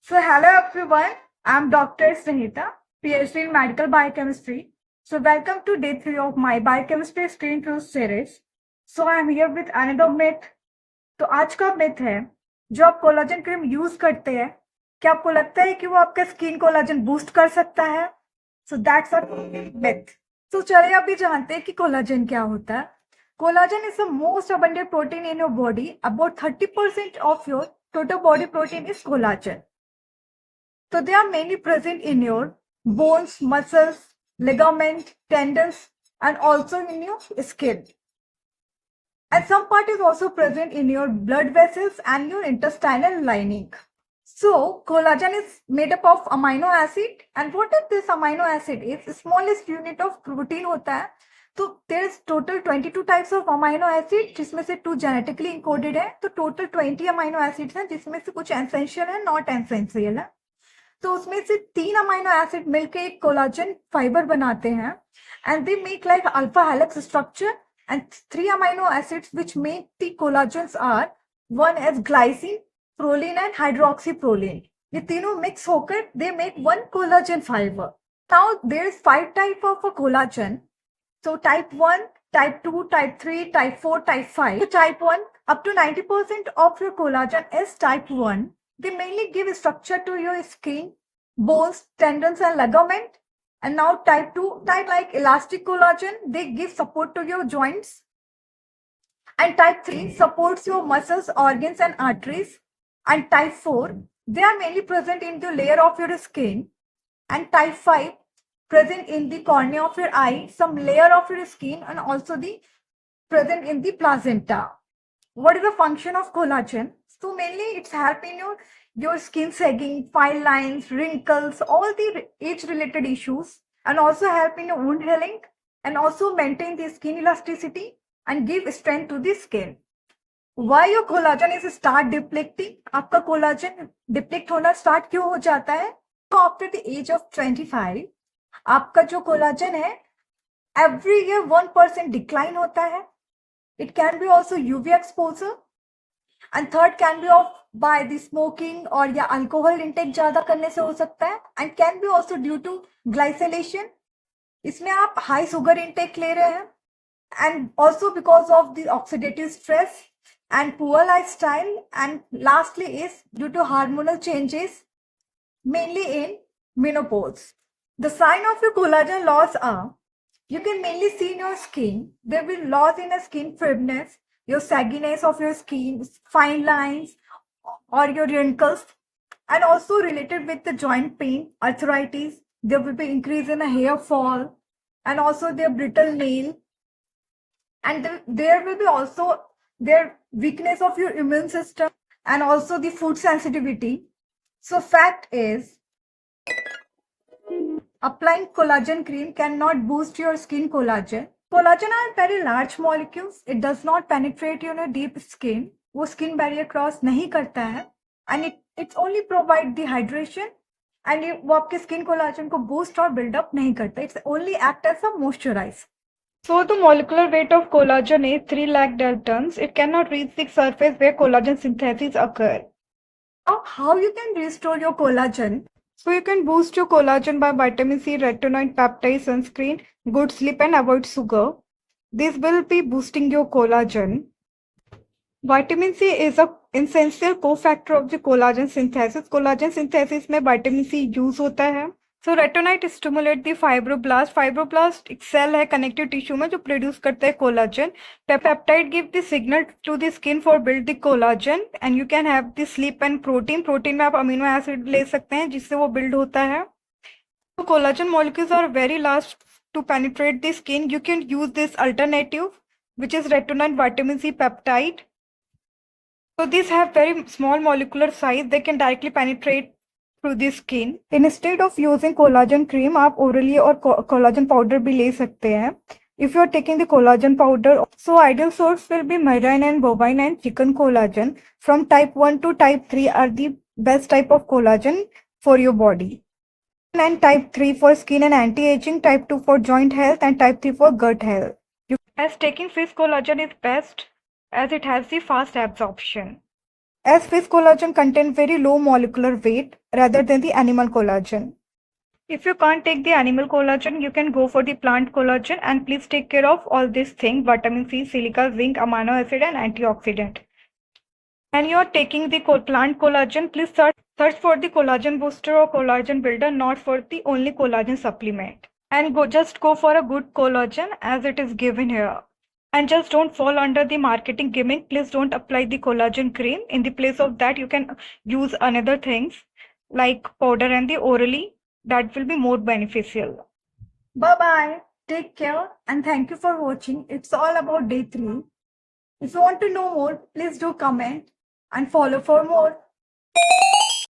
So hello everyone, I'm Dr. Snehita, PhD in Medical Biochemistry. So welcome to day 3 of my Biochemistry Screen Through series. So I'm here with another myth. तो आज का myth है, जो आप collagen cream use करते हैं, क्या आपको लगता है कि वो आपका स्किन कोलाजन बूस्ट कर सकता है? So that's a myth. तो चलिए अभी जानते हैं कि कोलाजन क्या होता है. Collagen is the most abundant protein in your body. About 30% of your total body protein is collagen. So they are mainly present in your bones, muscles, ligament, tendons, and also in your skin. And some part is also present in your blood vessels and your intestinal lining. So collagen is made up of amino acid, and what is this amino acid is? The smallest unit of protein होता है. तो there is total 22 types of amino acid, जिसमें से 2 genetically encoded है. तो total 20 amino acids हैं, जिसमें से कुछ essential है, not essential है. तो उसमें से 3 अमाइनो एसिड मिलकर एक कोलाजन फाइबर बनाते हैं and they make like alpha helix structure and 3 amino acids which make the collagens are one as glycine, proline and hydroxyproline. ये तीनों मिक्स होकर they make one collagen fibre. Now there is 5 type of a collagen. So type 1, type 2, type 3, type 4, type 5. So type 1, up to 90% of your collagen is type 1. They mainly give structure to your skin, bones, tendons and ligament. And now type 2, type like elastic collagen, they give support to your joints. And type 3 supports your muscles, organs and arteries. And type 4, they are mainly present in the layer of your skin. And type 5, present in the cornea of your eye, some layer of your skin, and also the present in the placenta. What is the function of collagen? So mainly it's helping your skin sagging, fine lines, wrinkles, all the age-related issues, and also help in your wound healing, and also maintain the skin elasticity and give strength to the skin. Why your collagen is start depleting? आपका collagen deplete होना start क्यों हो जाता है? So after the age of 25, आपका जो collagen है every year 1% decline होता है. It can be also UV exposure, and third can be of by the smoking or या alcohol intake ज़्यादा करने से हो सकता है, and can be also due to glycylation. इसमें आप high sugar intake ले रहे हैं, and also because of the oxidative stress and poor lifestyle, and lastly is due to hormonal changes, mainly in menopause. The sign of your collagen loss are, you can mainly see in your skin, there will be loss in a skin firmness, your sagginess of your skin, fine lines or your wrinkles, and also related with the joint pain, arthritis, there will be increase in a hair fall, and also their brittle nail, and there will be also their weakness of your immune system, and also the food sensitivity. So fact is, applying collagen cream cannot boost your skin collagen. Collagen are very large molecules. It does not penetrate your deep skin. वो skin barrier cross नहीं करता है, and it only provide the hydration, and वो आपके skin collagen को boost और build up नहीं करता. It's only act as a moisturize. So the molecular weight of collagen is 3 lakh daltons. It cannot reach the surface where collagen synthesis occur. Now, how you can restore your collagen? So you can boost your collagen by vitamin C, retinoid, peptide, sunscreen, good sleep and avoid sugar. This will be boosting your collagen. Vitamin C is an essential cofactor of the collagen synthesis. Collagen synthesis में vitamin C use होता है. So retinoid stimulate the fibroblast. Fibroblast एक cell है connective tissue में जो produce करता है collagen. Peptide give the signal to the skin for build the collagen, and you can have the sleep and protein. Protein में आप amino acid ले सकते हैं जिससे वो build होता है. So collagen molecules are very large to penetrate the skin. You can use this alternative, which is retinoid vitamin C peptide. So these have very small molecular size. They can directly penetrate through the skin. Instead of using collagen cream, आप orally और collagen powder भी ले सकते हैं. If you are taking the collagen powder, so ideal source will be marine and bovine and chicken collagen. From type 1 to type 3 are the best type of collagen for your body. And type 3 for skin and anti-aging, type 2 for joint health, and type 3 for gut health. As taking fish collagen is best as it has the fast absorption. as fish collagen contain very low molecular weight rather than the animal collagen. If you can't take the animal collagen, you can go for the plant collagen, and please take care of all these things: vitamin C, silica, zinc, amino acid and antioxidant. And you are taking the plant collagen, please search for the collagen booster or collagen builder, not for the only collagen supplement. And just go for a good collagen as it is given here. And just don't fall under the marketing gimmick. Please don't apply the collagen cream. In the place of that, you can use another things like powder and the orally. That will be more beneficial. Bye bye. Take care and thank you for watching. It's all about day 3. If you want to know more, please do comment and follow for more.